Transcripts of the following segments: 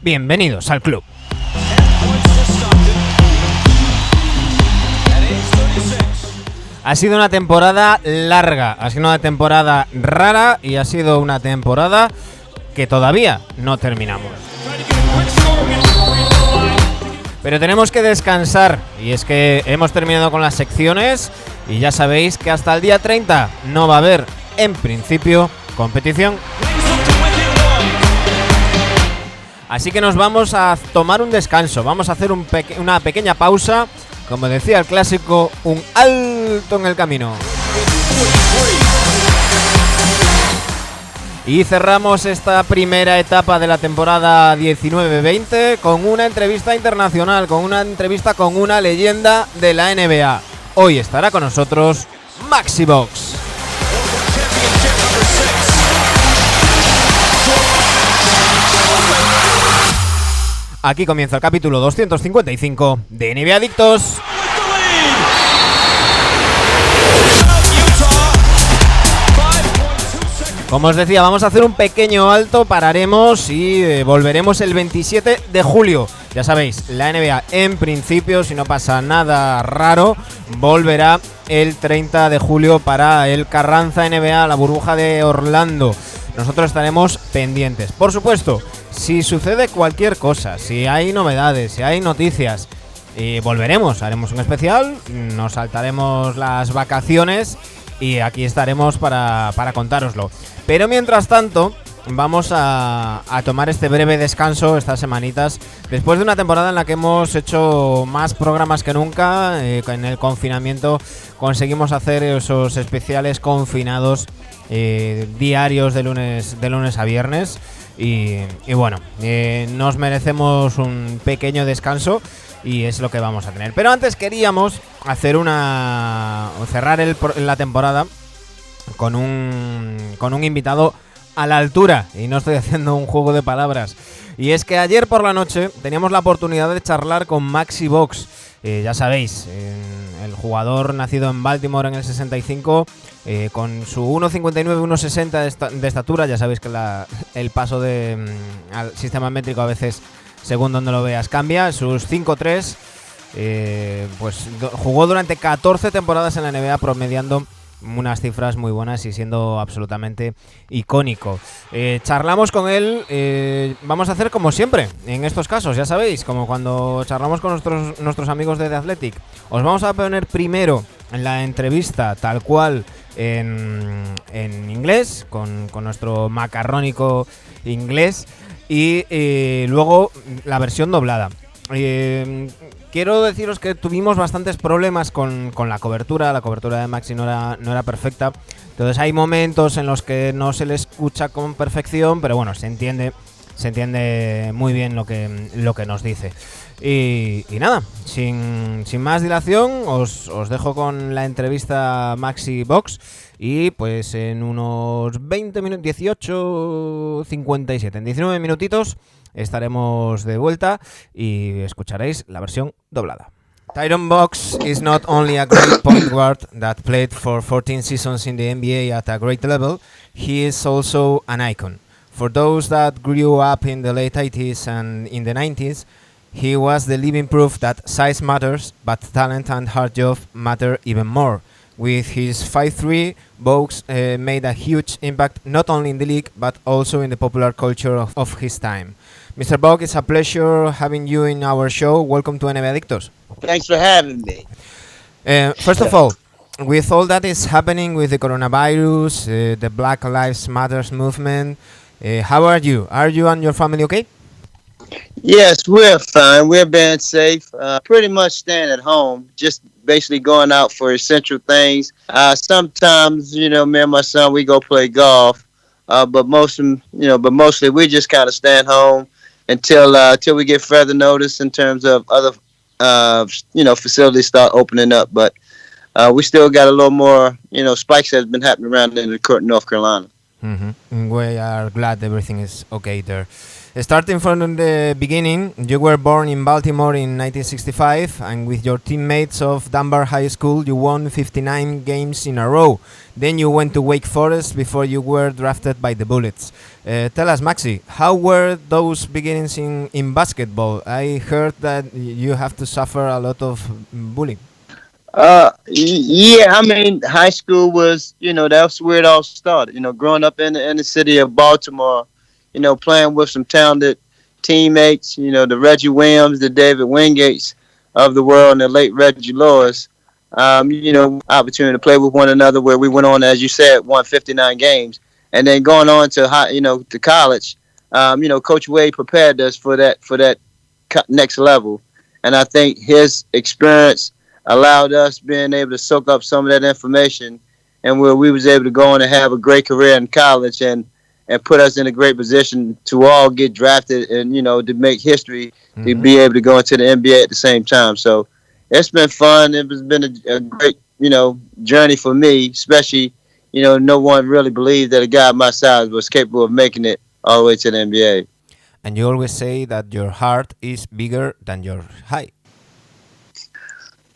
Bienvenidos al club. Ha sido una temporada larga, ha sido una temporada rara y ha sido una temporada que todavía no terminamos. Pero tenemos que descansar y es que hemos terminado con las secciones y ya sabéis que hasta el día 30 no va a haber, en principio, competición. Así que nos vamos a tomar un descanso, vamos a hacer una pequeña pausa. Como decía el clásico, un alto en el camino. Y cerramos esta primera etapa de la temporada 19-20 con una entrevista internacional, con una entrevista con una leyenda de la NBA. Hoy estará con nosotros Muggsy Bogues. Aquí comienza el capítulo 255 de NBAdictos. Como os decía, vamos a hacer un pequeño alto, pararemos y volveremos el 27 de julio. Ya sabéis, la NBA en principio, si no pasa nada raro, volverá el 30 de julio para el Carranza NBA, la burbuja de Orlando. Nosotros estaremos pendientes. Por supuesto, si sucede cualquier cosa, si hay novedades, si hay noticias, volveremos, haremos un especial, nos saltaremos las vacaciones y aquí estaremos para contároslo. Pero mientras tanto, vamos a tomar este breve descanso estas semanitas, después de una temporada en la que hemos hecho más programas que nunca. En el confinamiento conseguimos hacer esos especiales confinados diarios de lunes a viernes. Y bueno, nos merecemos un pequeño descanso y es lo que vamos a tener. Pero antes queríamos hacer cerrar la temporada con un invitado a la altura, y no estoy haciendo un juego de palabras. Y es que ayer por la noche teníamos la oportunidad de charlar con Muggsy Bogues. Ya sabéis, el jugador nacido en Baltimore en el 65, con su 1,59, 1,60 de estatura. Ya sabéis que el paso al sistema métrico a veces, según donde lo veas, cambia. Sus 5'3", pues jugó durante 14 temporadas en la NBA, promediando unas cifras muy buenas y siendo absolutamente icónico. Charlamos con él, vamos a hacer como siempre en estos casos, ya sabéis, como cuando charlamos con nuestros amigos de The Athletic. Os vamos a poner primero la entrevista tal cual en inglés, con nuestro macarrónico inglés, y luego la versión doblada. Quiero deciros que tuvimos bastantes problemas con la cobertura. La cobertura de Muggsy no era perfecta. Entonces hay momentos en los que no se le escucha con perfección, pero bueno, se entiende muy bien lo que nos dice. Y nada, sin más dilación, os dejo con la entrevista a Muggsy Bogues. Y pues en unos 20 minutos, 18:57, en 19 minutitos estaremos de vuelta y escucharéis la versión doblada. Tyron Bogues is not only a great point guard that played for 14 seasons in the NBA at a great level, he is also an icon. For those that grew up in the late 80s and in the 90s, he was the living proof that size matters, but talent and hard job matter even more. With his 5'3", Bogues made a huge impact not only in the league but also in the popular culture of his time. Mr. Bogues, it's a pleasure having you in our show. Welcome to NBAdictos. Thanks for having me. First of all, with all that is happening with the coronavirus, the Black Lives Matter movement, how are you? Are you and your family okay? Yes, we're fine. We're being safe. Pretty much staying at home. Just basically going out for essential things. Sometimes, me and my son, we go play golf. But mostly we just kind of staying home until we get further notice in terms of other, facilities start opening up. But we still got a little more, spikes that's been happening around in North Carolina. We are glad everything is okay there. Starting from the beginning, you were born in Baltimore in 1965, and with your teammates of Dunbar High School, you won 59 games in a row. Then you went to Wake Forest before you were drafted by the Bullets. Tell us, Maxi, how were those beginnings in basketball? I heard that you have to suffer a lot of bullying. Yeah, I mean, high school was, that's where it all started. Growing up in the city of Baltimore, playing with some talented teammates, the Reggie Williams, the David Wingates of the world, and the late Reggie Lewis. Opportunity to play with one another where we went on, as you said, won 59 games, and then going on to to college. Coach Wade prepared us for that next level, and I think his experience allowed us being able to soak up some of that information, and where we was able to go on and have a great career in college, and put us in a great position to all get drafted and to make history, to be able to go into the NBA at the same time. So it's been fun. It has been a great journey for me, especially no one really believed that a guy my size was capable of making it all the way to the NBA. And you always say that your heart is bigger than your height.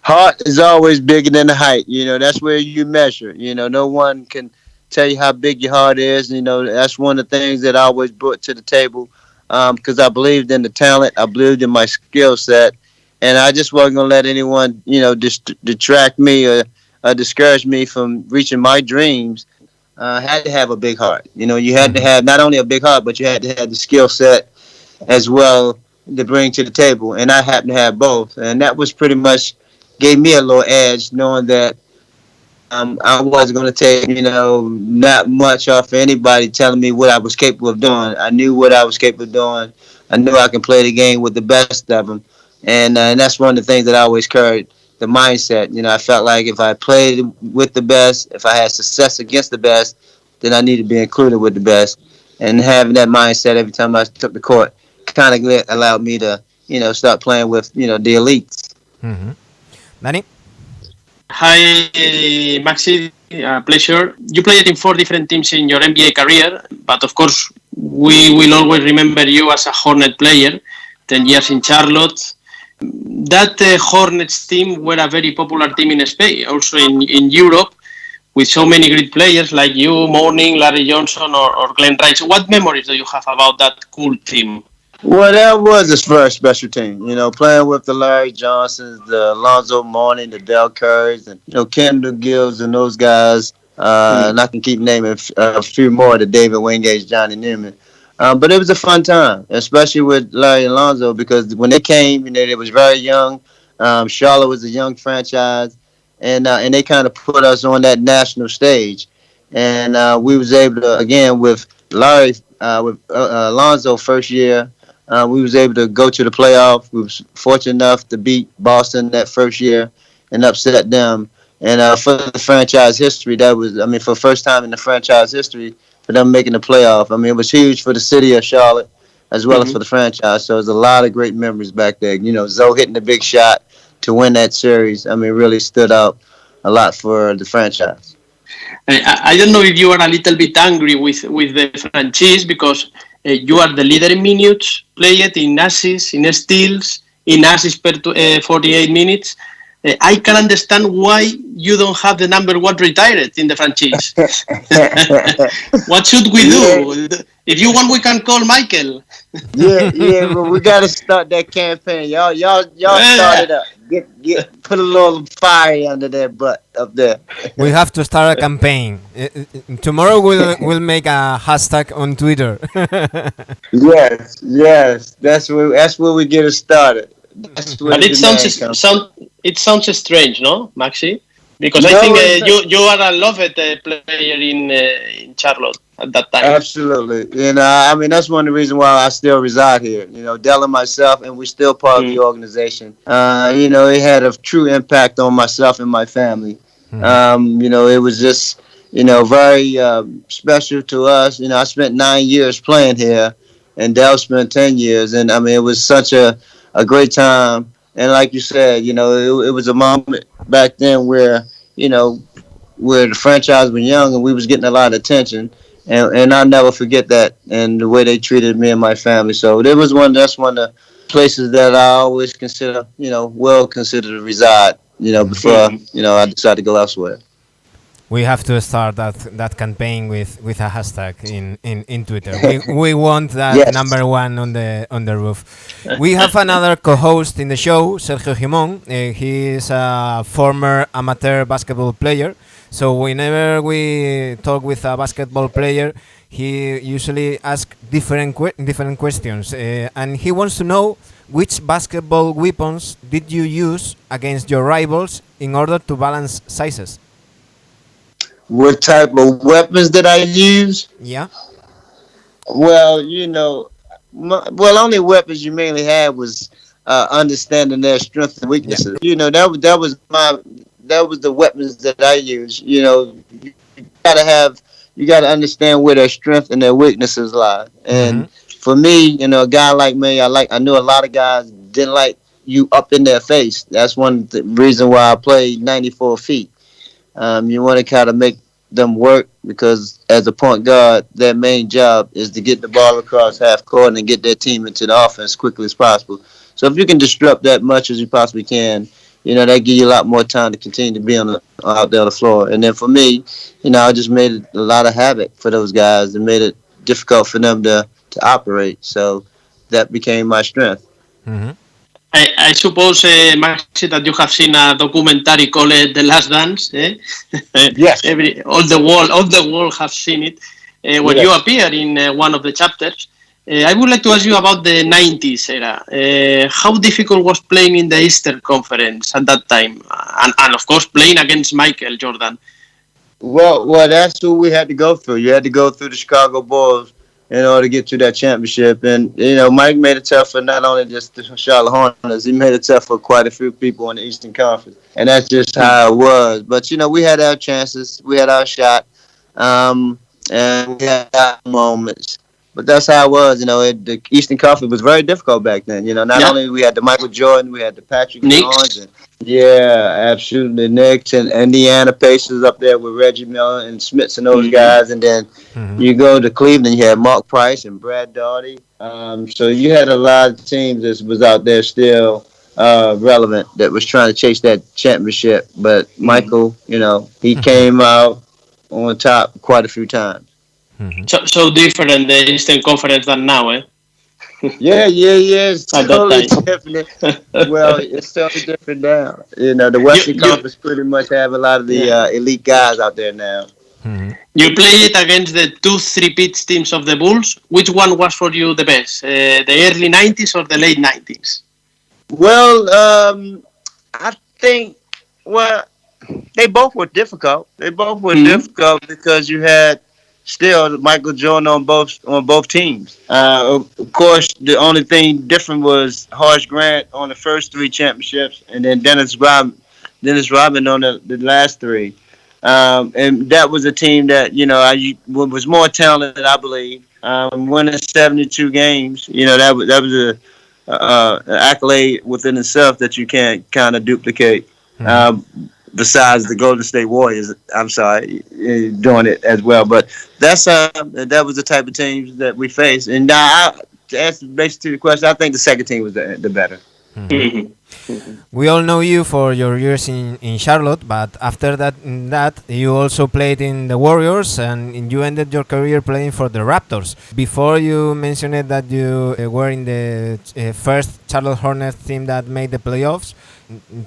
Heart is always bigger than the height. That's where you measure. No one can tell you how big your heart is. That's one of the things that I always brought to the table, because I believed in the talent. I believed in my skill set. And I just wasn't going to let anyone, detract me or discourage me from reaching my dreams. Had to have a big heart. You had to have not only a big heart, but you had to have the skill set as well to bring to the table. And I happened to have both. And that was pretty much gave me a little edge, knowing that I wasn't going to take, not much off of anybody telling me what I was capable of doing. I knew what I was capable of doing. I knew I could play the game with the best of them. And that's one of the things that I always carried, the mindset. I felt like if I played with the best, if I had success against the best, then I need to be included with the best. And having that mindset every time I took the court kind of allowed me to, start playing with, the elites. Dani? Hi, Maxi. Pleasure. You played in 4 different teams in your NBA career, but of course, we will always remember you as a Hornet player, 10 years in Charlotte. That Hornets team were a very popular team in Spain, also in Europe, with so many great players like you, Morning, Larry Johnson, or Glenn Rice. What memories do you have about that cool team? Well, that was his first special team. Playing with the Larry Johnsons, the Alonzo Mourning, the Del Currys, and Kendall Gills and those guys. And I can keep naming a few more, the David Wingate, Johnny Newman. But it was a fun time, especially with Larry and Alonzo, because when they came, they was very young. Charlotte was a young franchise, and they kind of put us on that national stage. And we was able to, again, with Larry, with Alonzo first year, we was able to go to the playoff. We was fortunate enough to beat Boston that first year and upset them. And for the franchise history, for the first time in the franchise history, for them making the playoff. It was huge for the city of Charlotte as well as for the franchise. So there's a lot of great memories back there. Zoe hitting the big shot to win that series, really stood out a lot for the franchise. I don't know if you are a little bit angry with the franchise because you are the leader in minutes played, in assists, in steals, in assists per 48 minutes. I can understand why you don't have the number 1 retired in the franchise. What should we do? If you want, we can call Michael. Yeah, but we got to start that campaign. Y'all start it up. Put a little fire under their butt up there. We have to start a campaign. Tomorrow we'll make a hashtag on Twitter. Yes. That's where we get it started. But it sounds strange, no, Maxi? Because I think you are a loved player in Charlotte at that time. Absolutely. That's one of the reasons why I still reside here. Dell and myself, and we're still part of the organization. It had a true impact on myself and my family. It was just, very special to us. I spent 9 years playing here, and Dell spent 10 years. And, it was such a great time. And like you said, it was a moment back then where the franchise was young and we was getting a lot of attention. and I'll never forget that and the way they treated me and my family. So that's one of the places that I always consider, well considered to reside, before, I decide to go elsewhere. We have to start that campaign with a hashtag in Twitter. We want that Yes. number one on the roof. We have another co-host in the show, Sergio Gimón. He is a former amateur basketball player. So whenever we talk with a basketball player, he usually asks different questions, and he wants to know which basketball weapons did you use against your rivals in order to balance sizes. What type of weapons did I use? Yeah. Well, only weapons you mainly had was understanding their strengths and Yeah. weaknesses. That was the weapons that I used. Gotta have you gotta understand where their strengths and their weaknesses lie. Mm-hmm. And for me, a guy like me, I knew a lot of guys didn't like you up in their face. That's one reason why I played 94 feet. You want to kind of make them work because as a point guard, their main job is to get the ball across half court and get their team into the offense as quickly as possible. So if you can disrupt that much as you possibly can, that give you a lot more time to continue to be out there on the floor. And then for me, I just made it a lot of havoc for those guys and made it difficult for them to operate. So that became my strength. Mm-hmm. I suppose, Maxi, that you have seen a documentary called The Last Dance. Eh? Yes. All the world have seen it. When you appear in one of the chapters, I would like to ask you about the 90s era. How difficult was playing in the Eastern Conference at that time? And of course, playing against Michael Jordan. Well, that's what we had to go through. You had to go through the Chicago Bulls in order to get to that championship. And, Mike made it tough for not only just the Charlotte Hornets, he made it tough for quite a few people in the Eastern Conference. And that's just how it was. But, we had our chances. We had our shot. And we had our moments. But that's how it was. The Eastern Conference was very difficult back then. Not only we had the Michael Jordan, we had the Patrick Ewing. Yeah, absolutely. Knicks and Indiana Pacers up there with Reggie Miller and Smits and those guys. And then you go to Cleveland, you had Mark Price and Brad Daugherty. So you had a lot of teams that was out there still relevant that was trying to chase that championship. But Michael, he came out on top quite a few times. Mm-hmm. So different the Eastern Conference than now, eh? Yeah. It's totally different. Well, it's totally different now. The Western Conference pretty much have a lot of the elite guys out there now. Mm-hmm. You played against the 2 3-peat teams of the Bulls. Which one was for you the best? The early 90s or the late 90s? Well, I think, they both were difficult. They both were difficult because you had still Michael Jordan on both teams. Of course, the only thing different was Horace Grant on the first 3 championships, and then Dennis Rodman on the last 3. And that was a team that was more talented, I believe. Winning 72 games, that was an accolade within itself that you can't kind of duplicate. Besides the Golden State Warriors, doing it as well. But that was the type of teams that we faced. And now, to answer basically the question, I think the second team was the better. Mm-hmm. We all know you for your years in Charlotte, but after that you also played in the Warriors, and you ended your career playing for the Raptors. Before you mentioned that you were in the first Charlotte Hornets team that made the playoffs,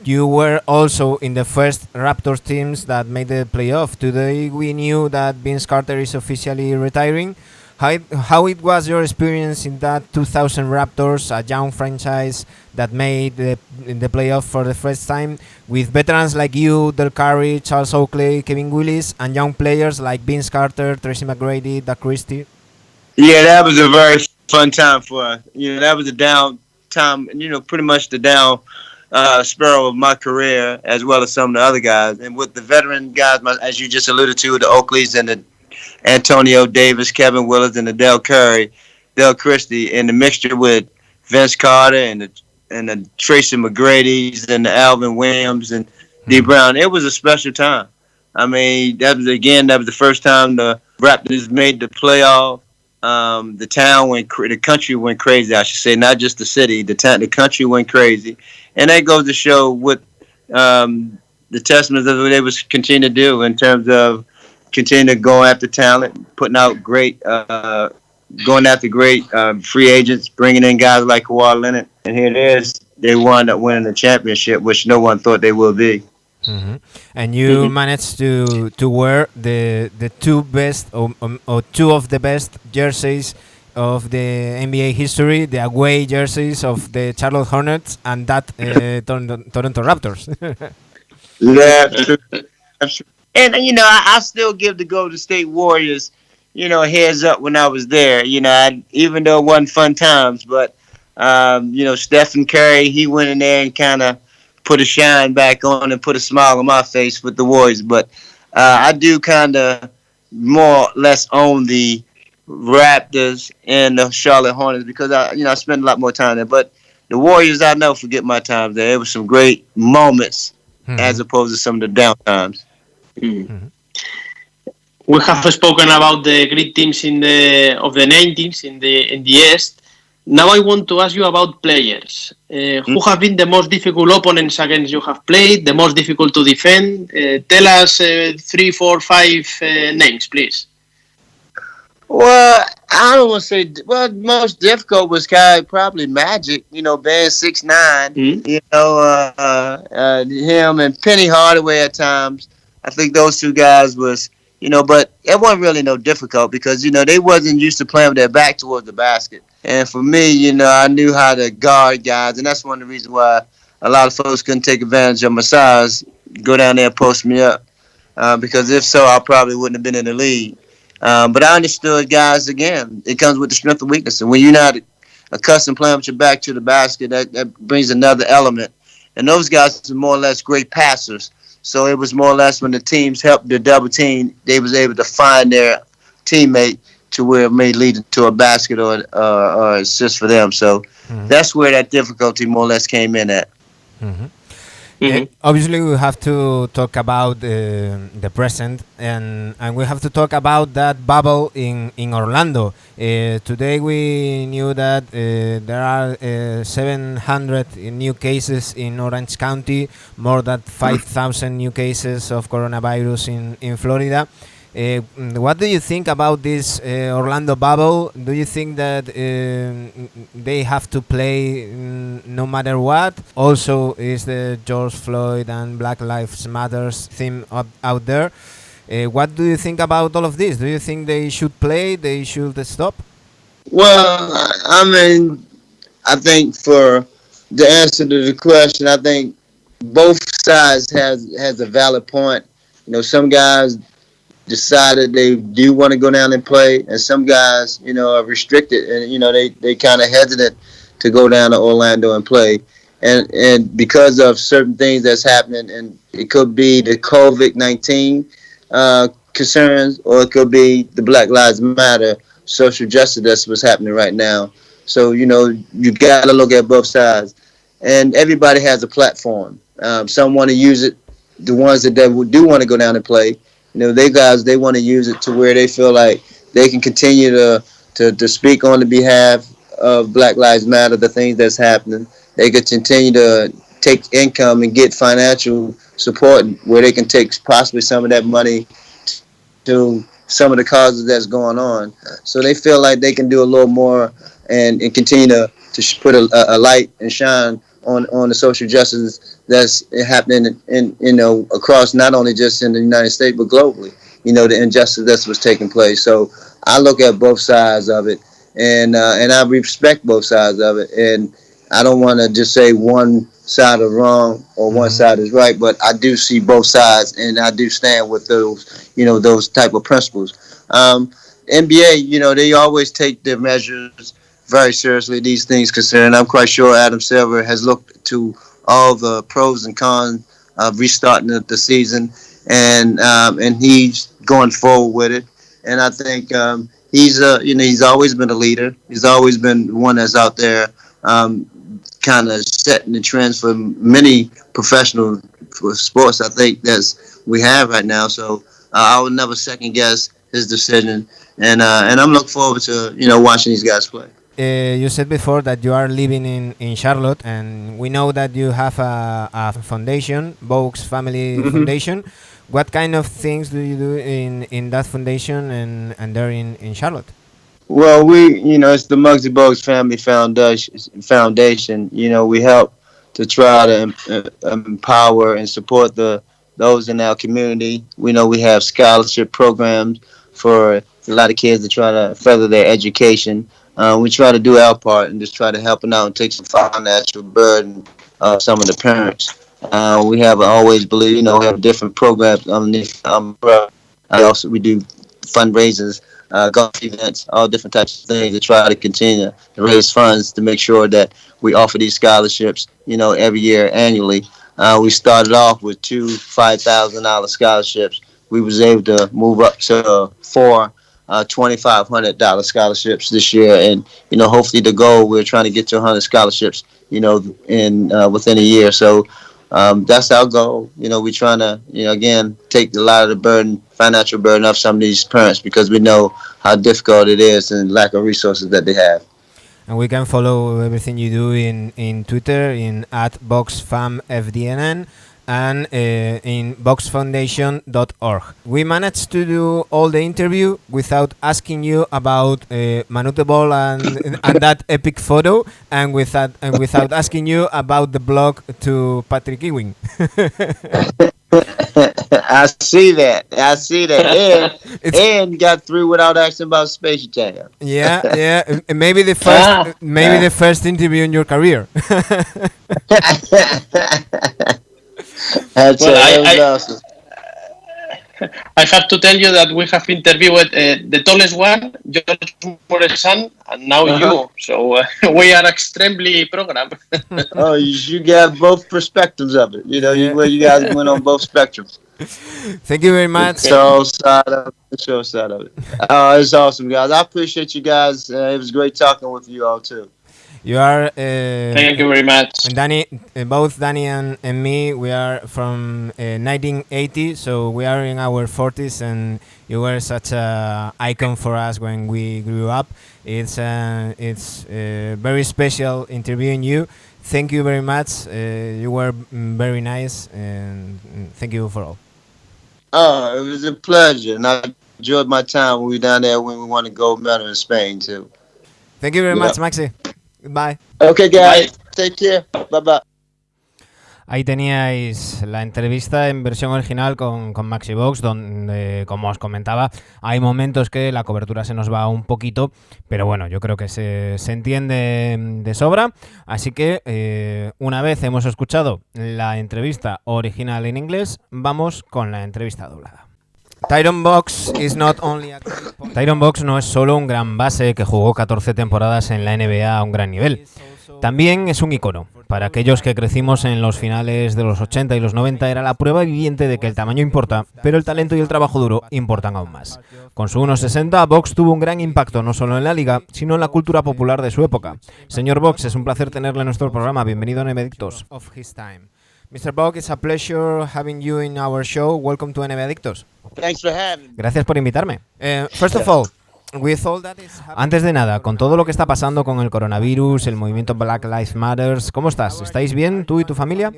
you were also in the first Raptors teams that made the playoff. Today we knew that Vince Carter is officially retiring. How it was your experience in that 2000 Raptors, a young franchise that made the playoff for the first time, with veterans like you, Del Curry, Charles Oakley, Kevin Willis, and young players like Vince Carter, Tracy McGrady, Doug Christie? Yeah, that was a very fun time for us. That was a down time, pretty much the down spur of my career, as well as some of the other guys. And with the veteran guys, as you just alluded to, the Oakleys and the Antonio Davis, Kevin Willis, and the Del Curry, Del Christie, and the mixture with Vince Carter and the Tracy McGrady's and the Alvin Williams and D Brown. It was a special time. I mean, that was the first time the Raptors made the playoff. The country went crazy. I should say, not just the city. The country went crazy, and that goes to show what the testament of what they was continue to do in terms of continue to go after talent, putting out going after great free agents, bringing in guys like Kawhi Leonard, and here it is. They wound up winning the championship, which no one thought they would be. Mm-hmm. And you managed to wear the two best or two of the best jerseys of the NBA history, the away jerseys of the Charlotte Hornets and that Toronto Raptors. That's true. That's true. And I still give the Golden State Warriors, a heads up when I was there. Even though it wasn't fun times, but Stephen Curry, he went in there and kind of put a shine back on and put a smile on my face with the Warriors. But I do kind of more or less own the Raptors and the Charlotte Hornets because I spent a lot more time there. But the Warriors, I'll never forget my time there. It was some great moments as opposed to some of the down times. We have spoken about the great teams of the 90s in the East. Now I want to ask you about players. Who have been the most difficult opponents against you have played, the most difficult to defend? Tell us 3, 4, 5 names, please. Well, I don't want to say. Well, most difficult was probably Magic. Being 6'9", him and Penny Hardaway at times. I think those two guys was, but it wasn't really no difficult because they wasn't used to playing with their back towards the basket. And for me, I knew how to guard guys, and that's one of the reasons why a lot of folks couldn't take advantage of my size, go down there and post me up. Because if so, I probably wouldn't have been in the league. But I understood, guys, again, it comes with the strength and weakness. And when you're not accustomed playing with your back to the basket, that brings another element. And those guys are more or less great passers. So it was more or less when the teams helped the double team, they was able to find their teammate to where it may lead to a basket or assist for them. So that's where that difficulty more or less came in at. Obviously, we have to talk about the present, and we have to talk about that bubble in Orlando. Today, we knew that there are 700 new cases in Orange County, more than 5,000 new cases of coronavirus in Florida. What do you think about this Orlando bubble? Do you think that they have to play no matter what? Also, is the George Floyd and Black Lives Matters theme out there? What do you think about all of this? Do you think they should play? They should stop? Well, I think for the answer to the question, I think both sides has a valid point. Some guys decided they do want to go down and play, and some guys, are restricted, and they kind of hesitant to go down to Orlando and play, and because of certain things that's happening, and it could be the COVID-19 concerns, or it could be the Black Lives Matter social justice that's what's happening right now. So you got to look at both sides, and everybody has a platform. Some want to use it. The ones that do want to go down and play. They want to use it to where they feel like they can continue to speak on the behalf of Black Lives Matter, the things that's happening. They could continue to take income and get financial support where they can take possibly some of that money to some of the causes that's going on. So they feel like they can do a little more and continue to put a light and shine on the social justice that's happening in across not only just in the United States but globally. The injustice that's what's taking place. So I look at both sides of it, and I respect both sides of it. And I don't want to just say one side is wrong or one side is right, but I do see both sides, and I do stand with those type of principles. NBA, they always take their measures very seriously, these things concerned. I'm quite sure Adam Silver has looked to all the pros and cons of restarting the season, and he's going forward with it. And I think he's always been a leader. He's always been one that's out there, kind kind of setting the trends for many professional sports. I think that's we have right now. So I would never second guess his decision, and I'm looking forward to watching these guys play. You said before that you are living in Charlotte, and we know that you have a foundation, Bogues Family Foundation. What kind of things do you do in that foundation and there in Charlotte? Well, it's the Muggsy Bogues Family Foundation. We help to try to empower and support those in our community. We know we have scholarship programs for a lot of kids to try to further their education. We try to do our part and just try to help them out and take some financial burden of some of the parents. We have always believe, we have different programs underneath the umbrella. We do fundraisers, golf events, all different types of things to try to continue to raise funds to make sure that we offer these scholarships, every year annually. We started off with two $5,000 scholarships. We was able to move up to four $2,500 scholarships this year, and hopefully the goal we're trying to get to 100 scholarships, in within a year. So that's our goal. We're trying to again take a lot of the financial burden off some of these parents because we know how difficult it is and lack of resources that they have. And we can follow everything you do in Twitter in @BoguesFamFDNN and in boxfoundation.org. We managed to do all the interview without asking you about Minuto ball and that epic photo, and without asking you about the blog to Patrick Ewing. I see that. And got through without asking about Space Jam. Yeah. Maybe the first interview in your career. Awesome. I have to tell you that we have interviewed the tallest one, George Moresan, and now you. So we are extremely programmed. Oh, you got both perspectives of it. You guys went on both spectrums. Thank you very much. So side of it. It's awesome, guys. I appreciate you guys. It was great talking with you all too. You are. Thank you very much. Dani, both Dani and me, we are from 1980, so we are in our 40s, and you were such an icon for us when we grew up. It's very special interviewing you. Thank you very much. You were very nice, and thank you for all. Oh, it was a pleasure, and I enjoyed my time when we were down there when we won a gold medal in Spain too. Thank you very much, Maxi. Goodbye. Okay, guys. Bye. Take care. Bye bye. Ahí teníais la entrevista en versión original con Muggsy Bogues, donde, como os comentaba, hay momentos que la cobertura se nos va un poquito, pero bueno, yo creo que se entiende de sobra. Así que una vez hemos escuchado la entrevista original en inglés, vamos con la entrevista doblada. Tyron Bogues no es solo un gran base que jugó 14 temporadas en la NBA a un gran nivel. También es un icono. Para aquellos que crecimos en los finales de los 80 y los 90 era la prueba viviente de que el tamaño importa, pero el talento y el trabajo duro importan aún más. Con su 1,60, Bogues tuvo un gran impacto no solo en la liga, sino en la cultura popular de su época. Señor Bogues, es un placer tenerle en nuestro programa. Bienvenido a NBAdictos. Mr. Bogues, it's a pleasure having you in our show. Welcome to NBAdictos. Thanks for having me. Gracias por invitarme. First of all, antes de nada, con todo lo que está pasando con el coronavirus, el movimiento Black Lives Matter, ¿cómo estás? ¿Estáis bien, tú y tu familia?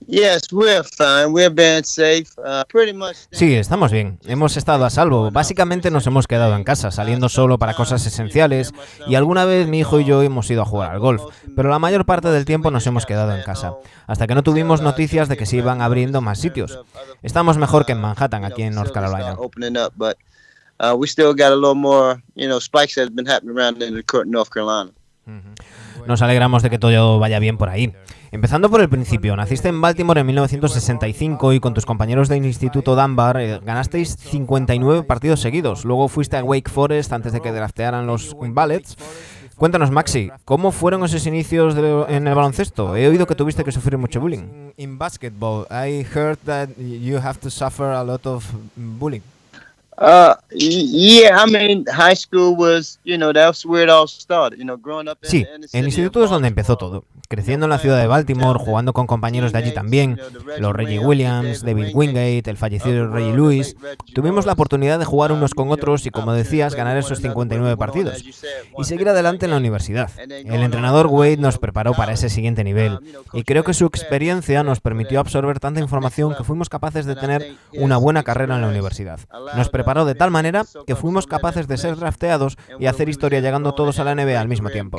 Yes, we're fine. We're being safe. Pretty much. Sí, estamos bien. Hemos estado a salvo. Básicamente nos hemos quedado en casa, saliendo solo para cosas esenciales, y alguna vez mi hijo y yo hemos ido a jugar al golf, pero la mayor parte del tiempo nos hemos quedado en casa, hasta que no tuvimos noticias de que se iban abriendo más sitios. Estamos mejor que en Manhattan, aquí en North Carolina. We still got a little more, spikes that have been happening around in North Carolina. Nos alegramos de que todo vaya bien por ahí. Empezando por el principio, naciste en Baltimore en 1965 y con tus compañeros del Instituto Dunbar ganasteis 59 partidos seguidos. Luego fuiste a Wake Forest antes de que draftearan los Bullets. Cuéntanos, Maxi, ¿cómo fueron esos inicios en el baloncesto? He oído que tuviste que sufrir mucho bullying. In basketball, I heard that you have to suffer a lot of bullying. Yeah, I mean, high school was, that's where it all started. Growing up Sí, el instituto es donde empezó todo. Creciendo en la ciudad de Baltimore, jugando con compañeros de allí también, los Reggie Williams, David Wingate, el fallecido Reggie Lewis, tuvimos la oportunidad de jugar unos con otros y, como decías, ganar esos 59 partidos y seguir adelante en la universidad. El entrenador Wade nos preparó para ese siguiente nivel y creo que su experiencia nos permitió absorber tanta información que fuimos capaces de tener una buena carrera en la universidad. Nos preparó de tal manera que fuimos capaces de ser drafteados y hacer historia llegando todos a la NBA al mismo tiempo.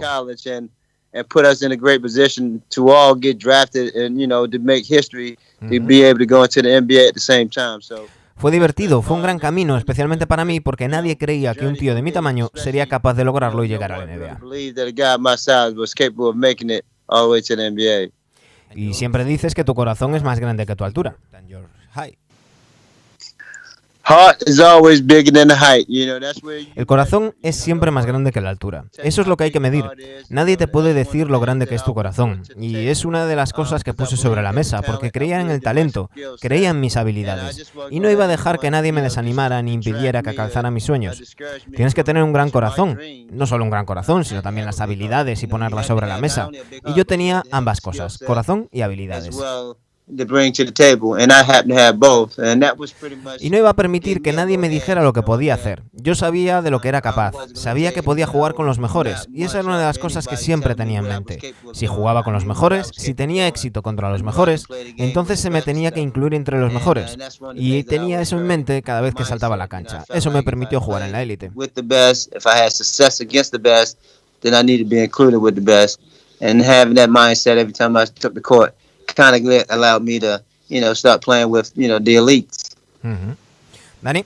And put us in a great position to all get drafted and, to make history, to be able to go into the NBA at the same time. So, fue divertido, fue un gran camino, especialmente para mí, porque nadie creía que un tío de mi tamaño sería capaz de lograrlo y llegar a la NBA. Y siempre dices que tu corazón es más grande que tu altura. El corazón es siempre más grande que la altura. Eso es lo que hay que medir. Nadie te puede decir lo grande que es tu corazón. Y es una de las cosas que puse sobre la mesa, porque creía en el talento, creía en mis habilidades. Y no iba a dejar que nadie me desanimara ni impidiera que alcanzara mis sueños. Tienes que tener un gran corazón. No solo un gran corazón, sino también las habilidades y ponerlas sobre la mesa. Y yo tenía ambas cosas, corazón y habilidades. Y no iba a permitir que nadie me dijera lo que podía hacer. Yo sabía de lo que era capaz, sabía que podía jugar con los mejores, y esa era una de las cosas que siempre tenía en mente. Si jugaba con los mejores, si tenía éxito contra los mejores, entonces se me tenía que incluir entre los mejores. Y tenía eso en mente cada vez que saltaba a la cancha. Eso me permitió jugar en la élite. Kind of allowed me to, start playing with, the elites. Dani.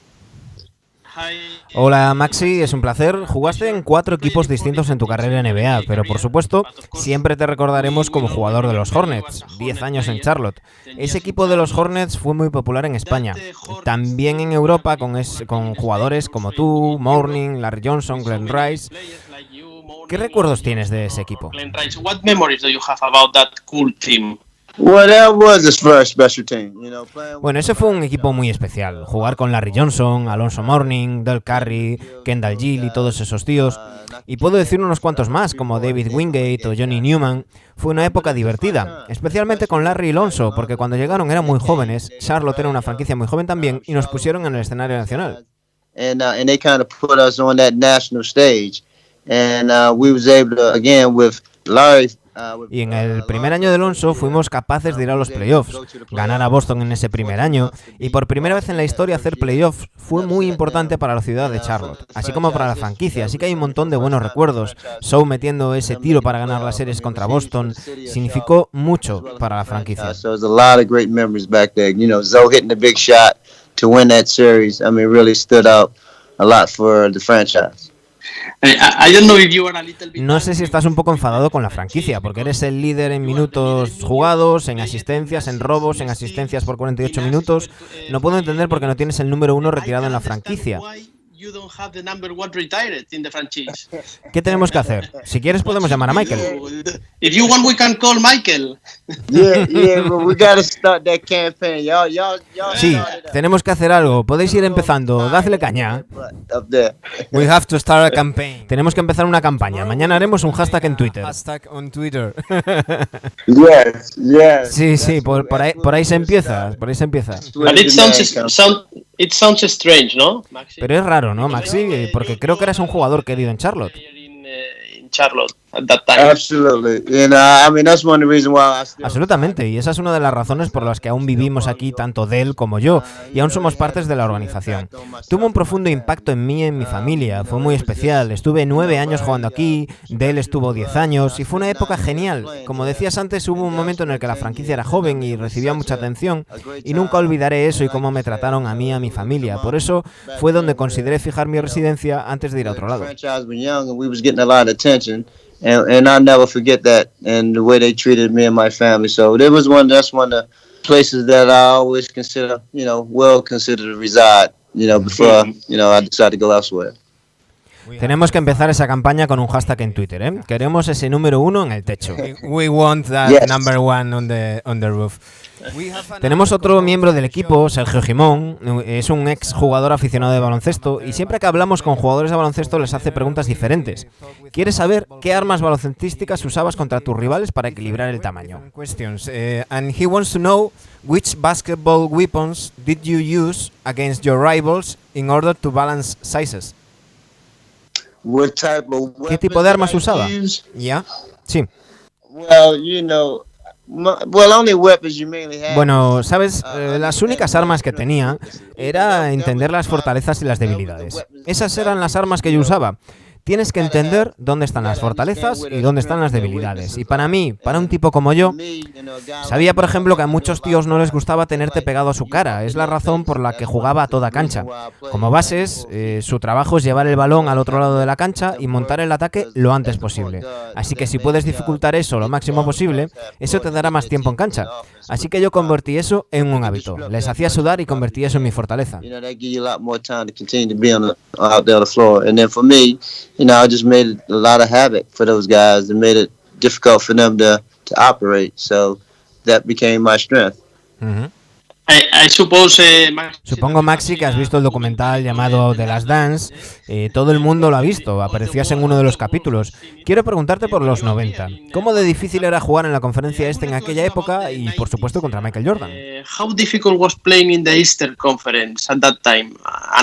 Hola Maxi, es un placer. Jugaste en 4 equipos distintos en tu carrera en NBA, pero por supuesto siempre te recordaremos como jugador de los Hornets, 10 años en Charlotte. Ese equipo de los Hornets fue muy popular en España, también en Europa con jugadores como tú, Morning, Larry Johnson, Glenn Rice. ¿Qué recuerdos tienes de ese equipo? What memories do you have about that cool team? Bueno, ese fue un equipo muy especial. Jugar con Larry Johnson, Alonso Mourning, Del Curry, Kendall Gill y todos esos tíos. Y puedo decir unos cuantos más, como David Wingate o Johnny Newman. Fue una época divertida, especialmente con Larry y Alonso, porque cuando llegaron eran muy jóvenes. Charlotte era una franquicia muy joven también y nos pusieron en el escenario nacional. And they kind of put us on that national stage. And we was able to, again, with Larry. Y en el primer año de Alonso fuimos capaces de ir a los playoffs, ganar a Boston en ese primer año, y por primera vez en la historia hacer playoffs fue muy importante para la ciudad de Charlotte, así como para la franquicia, así que hay un montón de buenos recuerdos. Shaw metiendo ese tiro para ganar las series contra Boston significó mucho para la franquicia. To win that series, I mean, really stood out a lot for the franchise. No sé si estás un poco enfadado con la franquicia, porque eres el líder en minutos jugados, en asistencias, en robos, en asistencias por 48 minutos. No puedo entender por qué no tienes el número 1 retirado en la franquicia. ¿Qué tenemos que hacer? Si quieres podemos llamar a Michael. If you want, we can call Michael. We gotta start that campaign. Sí, tenemos que hacer algo. Podéis ir empezando. Dadle caña. We have to start a campaign. Tenemos que empezar una campaña. Mañana haremos un hashtag en Twitter. Hashtag on Twitter. Yes. Sí, por ahí se empieza. Por ahí se empieza. And it sounds strange, ¿no, Maxi? Pero es raro, ¿no, Maxi? Porque creo que eras un jugador querido en Charlotte. Charlotte at that time. Absolutely. And I mean, that's one of the reasons why I still... Absolutamente, y esa es una de las razones por las que aún vivimos aquí, tanto Del como yo, y aún somos partes de la organización. Tuvo un profundo impacto en mí y en mi familia, fue muy especial. Estuve 9 años jugando aquí, Del estuvo 10 años, y fue una época genial. Como decías antes, hubo un momento en el que la franquicia era joven y recibía mucha atención, y nunca olvidaré eso y cómo me trataron a mí y a mi familia. Por eso fue donde consideré fijar mi residencia antes de ir a otro lado. And I'll never forget that and the way they treated me and my family. So that's one of the places that I always consider, well considered to reside, before, I decide to go elsewhere. Tenemos que empezar esa campaña con un hashtag en Twitter, ¿eh? Queremos ese número 1 en el techo. We want that number 1 on the roof. Tenemos otro miembro del equipo, Sergio Gimón. Es un ex jugador aficionado de baloncesto y siempre que hablamos con jugadores de baloncesto les hace preguntas diferentes. Quiere saber qué armas baloncestísticas usabas contra tus rivales para equilibrar el tamaño. And he wants to know which basketball weapons did you use against your rivals in order to balance sizes. ¿Qué tipo de armas usaba? ¿Ya? Sí. Bueno, sabes, las únicas armas que tenía era entender las fortalezas y las debilidades. Esas eran las armas que yo usaba. Tienes que entender dónde están las fortalezas y dónde están las debilidades. Y para mí, para un tipo como yo, sabía, por ejemplo, que a muchos tíos no les gustaba tenerte pegado a su cara. Es la razón por la que jugaba a toda cancha. Como bases, su trabajo es llevar el balón al otro lado de la cancha y montar el ataque lo antes posible. Así que si puedes dificultar eso lo máximo posible, eso te dará más tiempo en cancha. Así que yo convertí eso en un hábito. Les hacía sudar y convertí eso en mi fortaleza. I just made it a lot of havoc for those guys and made it difficult for them to operate. So that became my strength. I suppose, Supongo, Maxi, que has visto el documental llamado The Last Dance. Todo el mundo lo ha visto, aparecías en uno de los capítulos. Quiero preguntarte por los 90. ¿Cómo de difícil era jugar en la conferencia en aquella época y, por supuesto, contra Michael Jordan? How difficult was playing in the Eastern Conference at that time?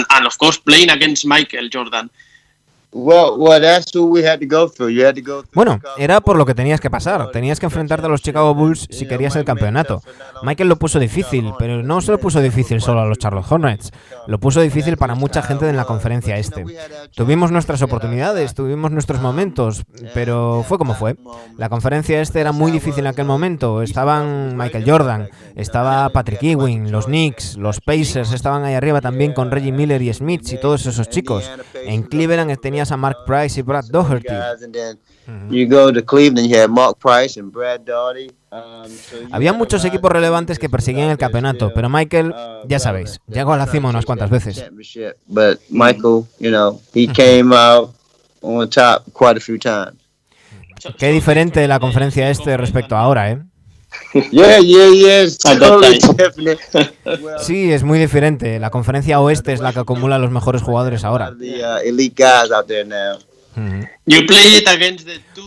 And of course, playing against Michael Jordan. Bueno, era por lo que tenías que pasar. Tenías que enfrentarte a los Chicago Bulls si querías el campeonato. Michael lo puso difícil, pero no se lo puso difícil solo a los Charlotte Hornets. Lo puso difícil para mucha gente en la conferencia este. Tuvimos nuestras oportunidades, tuvimos nuestros momentos, pero fue como fue. La conferencia este era muy difícil en aquel momento. Estaban Michael Jordan, estaba Patrick Ewing, los Knicks, los Pacers estaban ahí arriba también con Reggie Miller y Smith y todos esos chicos. En Cleveland tenías a Mark Price y Brad Daugherty. Había muchos equipos relevantes que perseguían el campeonato, pero Michael, ya sabéis, llegó a la cima unas cuantas veces. Qué diferente la conferencia este respecto a ahora, ¿eh? Sí, es muy diferente. La conferencia oeste es la que acumula los mejores jugadores ahora.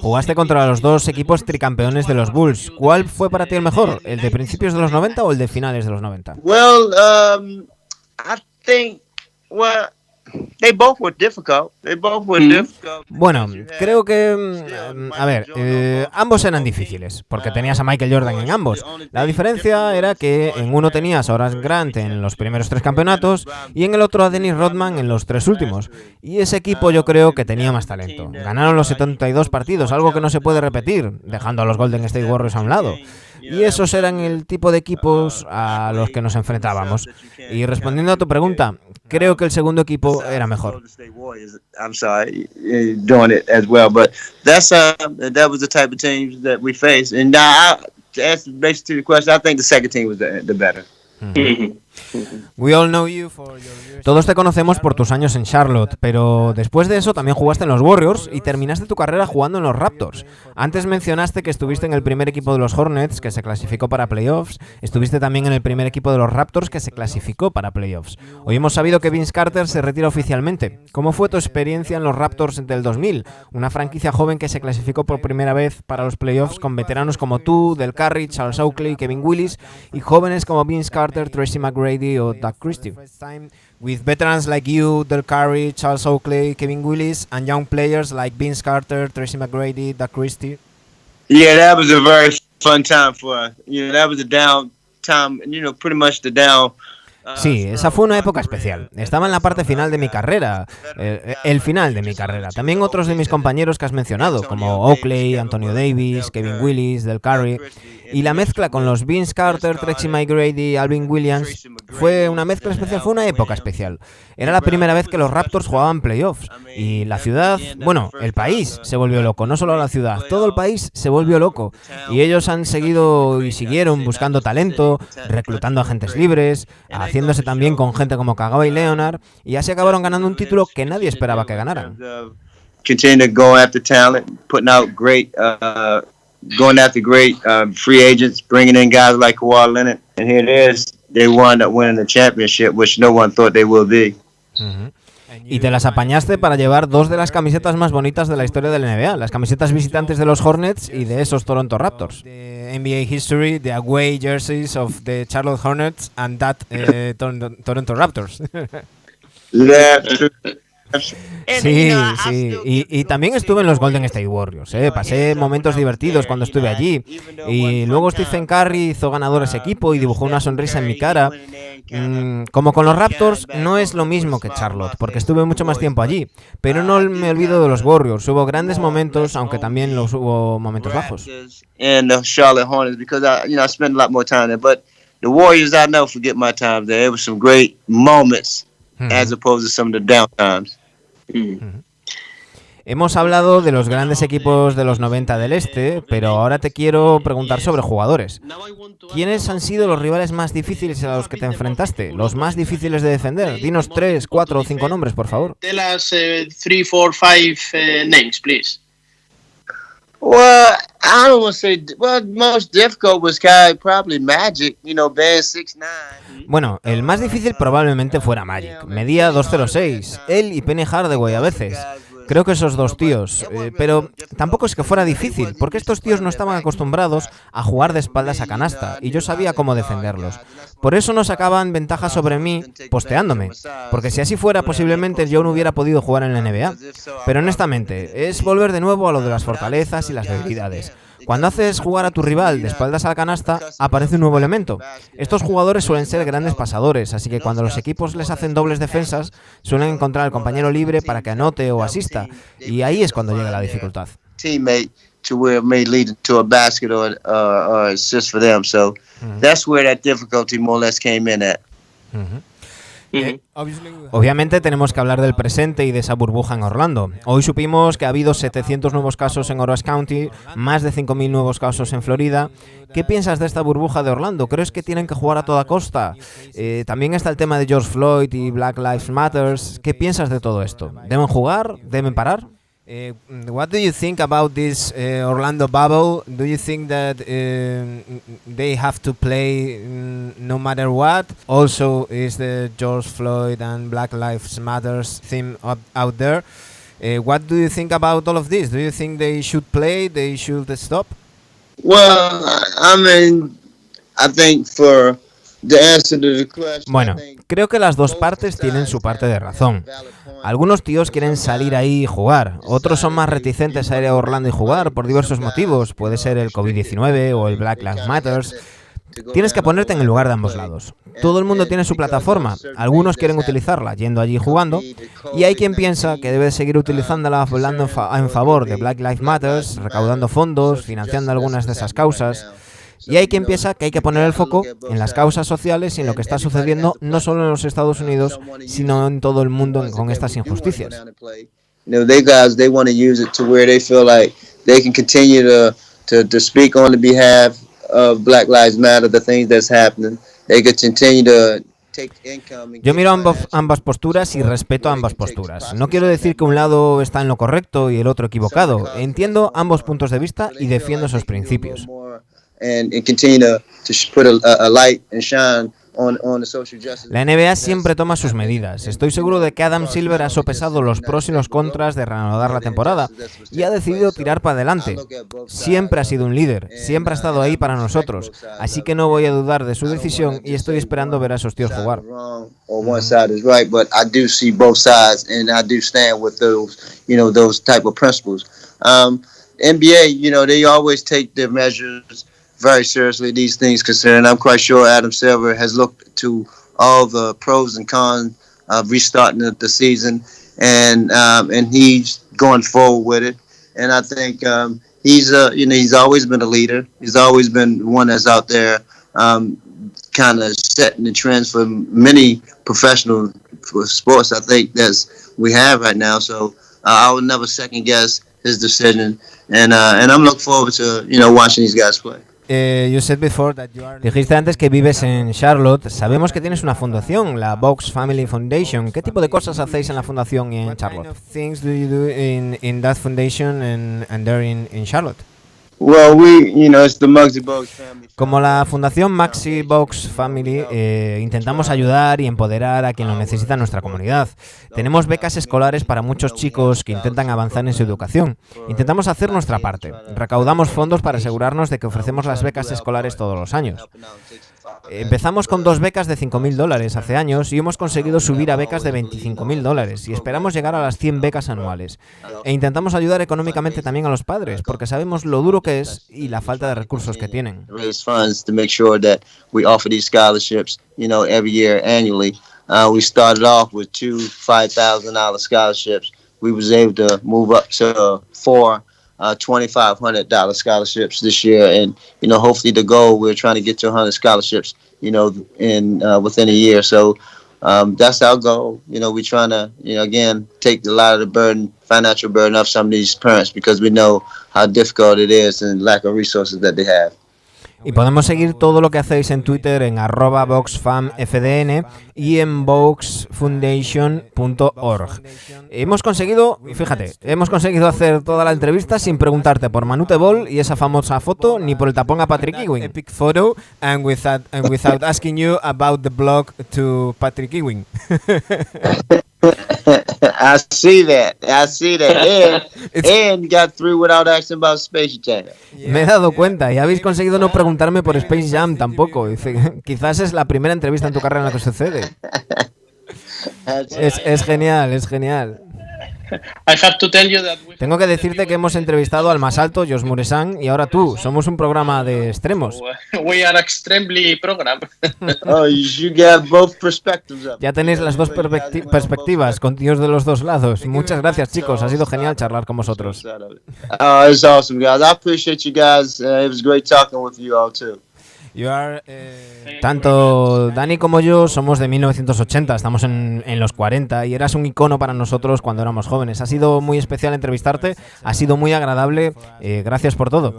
Jugaste contra los dos equipos tricampeones de los Bulls. ¿Cuál fue para ti el mejor? ¿El de principios de los 90 o el de finales de los 90? Bueno, creo que... A ver, ambos eran difíciles, porque tenías a Michael Jordan en ambos. La diferencia era que en uno tenías a Horace Grant en los primeros 3 campeonatos y en el otro a Dennis Rodman en los 3 últimos. Y ese equipo yo creo que tenía más talento. Ganaron los 72 partidos, algo que no se puede repetir, dejando a los Golden State Warriors a un lado. Y esos eran el tipo de equipos a los que nos enfrentábamos. Y respondiendo a tu pregunta, creo que el segundo equipo era mejor. Todos te conocemos por tus años en Charlotte, pero después de eso también jugaste en los Warriors y terminaste tu carrera jugando en los Raptors. Antes mencionaste que estuviste en el primer equipo de los Hornets, que se clasificó para playoffs. Estuviste también en el primer equipo de los Raptors, que se clasificó para playoffs. Hoy hemos sabido que Vince Carter se retira oficialmente. ¿Cómo fue tu experiencia en los Raptors del 2000? Una franquicia joven que se clasificó por primera vez para los playoffs con veteranos como tú, Del Curry, Charles Oakley, Kevin Willis y jóvenes como Vince Carter, Tracy McGrady o Doug Christie. With veterans like you, Del Curry, Charles Oakley, Kevin Willis, and young players like Vince Carter, Tracy McGrady, Doug Christie. Yeah, that was a very fun time for us. That was a down time, pretty much the down. Sí, esa fue una época especial. Estaba en la parte final de mi carrera, el final de mi carrera. También otros de mis compañeros que has mencionado, como Oakley, Antonio Davis, Kevin Willis, Del Curry. Y la mezcla con los Vince Carter, Tracy McGrady, Alvin Williams fue una mezcla especial, fue una época especial. Era la primera vez que los Raptors jugaban playoffs y la ciudad, bueno, el país se volvió loco, no solo la ciudad, todo el país se volvió loco. Y ellos han seguido y siguieron buscando talento, reclutando agentes libres, haciéndose también con gente como Kagawa y Leonard, y así acabaron ganando un título que nadie esperaba que ganaran. Continue to go after talent, putting out great, going after great free agents, bringing in guys like Kawhi Leonard, and here it is. They wound up winning the championship, which no one thought they would be. Y te las apañaste para llevar dos de las camisetas más bonitas de la historia de la NBA, las camisetas visitantes de los Hornets y de esos Toronto Raptors. The NBA history, the away jerseys of the Charlotte Hornets and that Toronto Raptors. Sí, sí. Y también estuve en los Golden State Warriors, pasé momentos divertidos cuando estuve allí. Y luego Stephen Curry hizo ganador ese equipo y dibujó una sonrisa en mi cara. Como con los Raptors, no es lo mismo que Charlotte, porque estuve mucho más tiempo allí. Pero no me olvido de los Warriors. Hubo grandes momentos, aunque también los hubo momentos bajos. And the Charlotte Hornets, because I spent a lot more time there. But the Warriors, I never forget my time there. There were some great moments, as opposed to some of the down times. Hemos hablado de los grandes equipos de los 90 del Este, pero ahora te quiero preguntar sobre jugadores. ¿Quiénes han sido los rivales más difíciles a los que te enfrentaste? Los más difíciles de defender. Dinos 3, 4 o 5 nombres, por favor. Tell us 3, 4, 5 names, please. Well, I don't want to say. Well, most difficult was probably Magic. Being 6'9". Bueno, el más difícil probablemente fuera Magic. Medía 2'06". Él y Penny Hardaway a veces. Creo que esos dos tíos, pero tampoco es que fuera difícil, porque estos tíos no estaban acostumbrados a jugar de espaldas a canasta, y yo sabía cómo defenderlos. Por eso no sacaban ventaja sobre mí posteándome, porque si así fuera, posiblemente yo no hubiera podido jugar en la NBA. Pero honestamente, es volver de nuevo a lo de las fortalezas y las debilidades. Cuando haces jugar a tu rival de espaldas a la canasta, aparece un nuevo elemento. Estos jugadores suelen ser grandes pasadores, así que cuando los equipos les hacen dobles defensas, suelen encontrar al compañero libre para que anote o asista, y ahí es cuando llega la dificultad. Teammate to where it may lead to a basket or assist for them. So that's where that difficulty more or less came in at. Obviamente tenemos que hablar del presente y de esa burbuja en Orlando. Hoy supimos que ha habido 700 nuevos casos en Orange County, más de 5.000 nuevos casos en Florida. ¿Qué piensas de esta burbuja de Orlando? ¿Crees que tienen que jugar a toda costa? También está el tema de George Floyd y Black Lives Matter. ¿Qué piensas de todo esto? ¿Deben jugar? ¿Deben parar? What do you think about this Orlando bubble? Do you think that they have to play no matter what? Also, is the George Floyd and Black Lives Matters theme out there? What do you think about all of this? Do you think they should play? They should stop? Well, I think for the answer to the question. Bueno, creo que las dos partes tienen su parte de razón. Algunos tíos quieren salir ahí y jugar, otros son más reticentes a ir a Orlando y jugar por diversos motivos, puede ser el COVID-19 o el Black Lives Matter. Tienes que ponerte en el lugar de ambos lados. Todo el mundo tiene su plataforma, algunos quieren utilizarla yendo allí y jugando, y hay quien piensa que debe seguir utilizándola hablando en favor de Black Lives Matter, recaudando fondos, financiando algunas de esas causas. Y hay quien piensa que hay que poner el foco en las causas sociales y en lo que está sucediendo no solo en los Estados Unidos, sino en todo el mundo con estas injusticias. They want to use it to where they feel like they can continue to speak on the behalf of Black Lives Matter, the things that's happening. They could continue to take income. Yo miro ambas posturas y respeto ambas posturas. No quiero decir que un lado está en lo correcto y el otro equivocado. Entiendo ambos puntos de vista y defiendo esos principios. La NBA siempre toma sus medidas. Estoy seguro de que Adam Silver ha sopesado los pros y los contras de reanudar la temporada y ha decidido tirar para adelante. Siempre ha sido un líder, siempre ha estado ahí para nosotros, así que no voy a dudar de su decisión y estoy esperando ver a esos tíos jugar. NBA, they always take their measures very seriously, these things concerned. I'm quite sure Adam Silver has looked to all the pros and cons of restarting the season, and he's going forward with it. And I think he's always been a leader. He's always been one that's out there, kind of setting the trends for many professional sports. I think that's we have right now. So I would never second guess his decision, and I'm looking forward to watching these guys play. Dijiste antes que vives en Charlotte. Sabemos que tienes una fundación, la Bogues Family Foundation. ¿Qué tipo de cosas hacéis en la fundación y en Charlotte? What kind of things do you do in that foundation and there in Charlotte? Well, it's the Muggsy Bogues family. Como la fundación Muggsy Bogues Family, intentamos ayudar y empoderar a quien lo necesita en nuestra comunidad. Tenemos becas escolares para muchos chicos que intentan avanzar en su educación. Intentamos hacer nuestra parte. Recaudamos fondos para asegurarnos de que ofrecemos las becas escolares todos los años. Empezamos con 2 becas de $5.000 hace años y hemos conseguido subir a becas de $25.000 y esperamos llegar a las 100 becas anuales. E intentamos ayudar económicamente también a los padres porque sabemos lo duro que es y la falta de recursos que tienen. Raise funds to make sure that we offer these scholarships, every year annually. We started off with 2 $5,000 scholarships. We was able to move up to 4 $2,500 scholarships this year, and hopefully the goal, we're trying to get to 100 scholarships, in within a year. So that's our goal. We're trying to, again, take a lot of the burden, financial burden off some of these parents because we know how difficult it is and lack of resources that they have. Y podemos seguir todo lo que hacéis en Twitter en @BoguesFamFDN y en boguesfoundation.org. Hemos conseguido hacer toda la entrevista sin preguntarte por Manu y esa famosa foto, ni por el tapón a Patrick Ewing. Epic photo and without asking you about the blog to Patrick Ewing. I see that. And got through without asking about Space Jam. Me he dado cuenta y habéis conseguido no preguntarme por Space Jam tampoco. Dice, quizás es la primera entrevista en tu carrera en la que sucede. Es genial. Tengo que decirte que hemos entrevistado al más alto, Josh Muresan, y ahora tú. Somos un programa de extremos. We are extremely program. Oh, you got both perspectives up. Ya tenéis las dos perspectivas, con tíos de los dos lados. Muchas gracias, chicos. Ha sido genial charlar con vosotros. Oh, it's awesome, guys. I appreciate you guys. It was great talking with you all too. Tanto Dani como yo somos de 1980, estamos en los 40 y eras un icono para nosotros cuando éramos jóvenes. Ha sido muy especial entrevistarte, ha sido muy agradable, gracias por todo.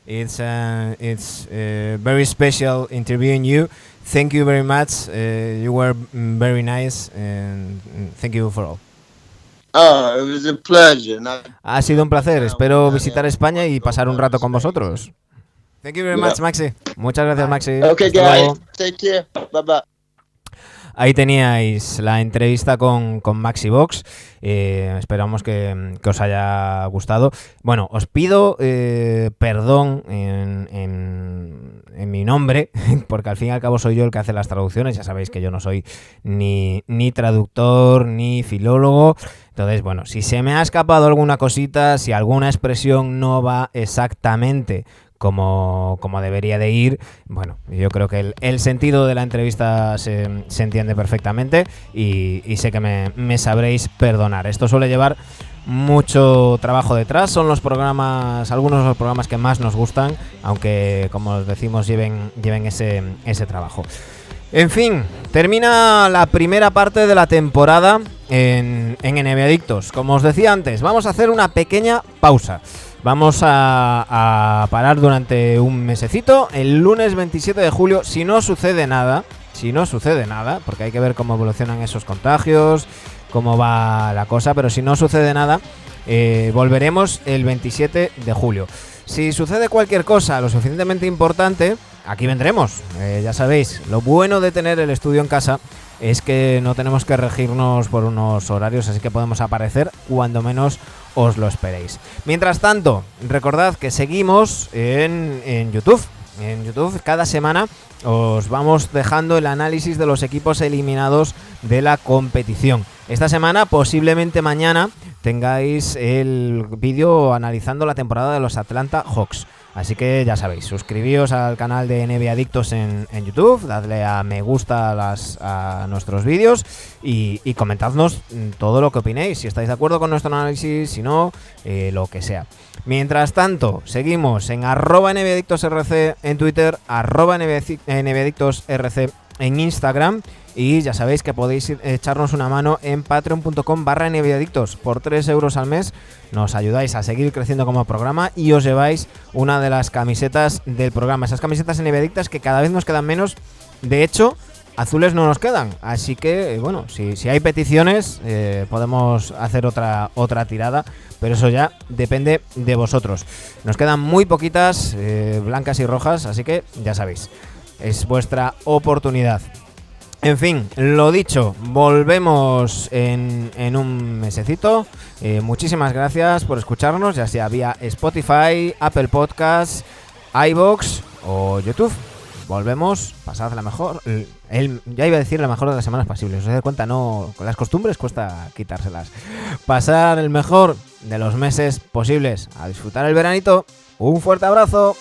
It's very special interviewing you. Thank you very much. You were very nice and thank you for all. Oh, it was a pleasure. Ha sido un placer, espero visitar España y pasar un rato con vosotros. Thank you very much, Maxi. Muchas gracias, Maxi. Okay, guys. Take care. Bye-bye. Ahí teníais la entrevista con Muggsy Bogues. Esperamos que os haya gustado. Bueno, os pido perdón en mi nombre, porque al fin y al cabo soy yo el que hace las traducciones. Ya sabéis que yo no soy ni traductor ni filólogo. Entonces, bueno, si se me ha escapado alguna cosita, si alguna expresión no va exactamente como debería de ir, bueno, yo creo que el sentido de la entrevista se entiende perfectamente y sé que me sabréis perdonar. Esto suele llevar mucho trabajo detrás, son algunos de los programas que más nos gustan, aunque como os decimos lleven ese trabajo. En fin, termina la primera parte de la temporada en NBAdictos. Como os decía antes, vamos a hacer una pequeña pausa. Vamos a parar durante un mesecito. El lunes 27 de julio, si no sucede nada, porque hay que ver cómo evolucionan esos contagios, cómo va la cosa, pero si no sucede nada, volveremos el 27 de julio. Si sucede cualquier cosa lo suficientemente importante, aquí vendremos. Ya sabéis, lo bueno de tener el estudio en casa es que no tenemos que regirnos por unos horarios, así que podemos aparecer cuando menos os lo esperéis. Mientras tanto, recordad que seguimos en YouTube. En YouTube cada semana os vamos dejando el análisis de los equipos eliminados de la competición. Esta semana, posiblemente mañana, tengáis el vídeo analizando la temporada de los Atlanta Hawks. Así que ya sabéis, suscribíos al canal de NBAdictos en YouTube, dadle a me gusta a nuestros vídeos y comentadnos todo lo que opinéis, si estáis de acuerdo con nuestro análisis, si no, lo que sea. Mientras tanto, seguimos en @NBAdictosRC en Twitter, @NBAdictosRC en Instagram. Y ya sabéis que podéis echarnos una mano en patreon.com/NBAdictos. Por 3 euros al mes nos ayudáis a seguir creciendo como programa y os lleváis una de las camisetas del programa. Esas camisetas NBAdictas que cada vez nos quedan menos. De hecho, azules no nos quedan. Así que, bueno, si hay peticiones, podemos hacer otra tirada. Pero eso ya depende de vosotros. Nos quedan muy poquitas, blancas y rojas. Así que ya sabéis, es vuestra oportunidad. En fin, lo dicho, volvemos en un mesecito. Muchísimas gracias por escucharnos, ya sea vía Spotify, Apple Podcasts, iVoox o YouTube. Volvemos, pasad la mejor, ya iba a decir la mejor de las semanas posibles. Os dais cuenta, no, con las costumbres cuesta quitárselas. Pasar el mejor de los meses posibles. A disfrutar el veranito. Un fuerte abrazo.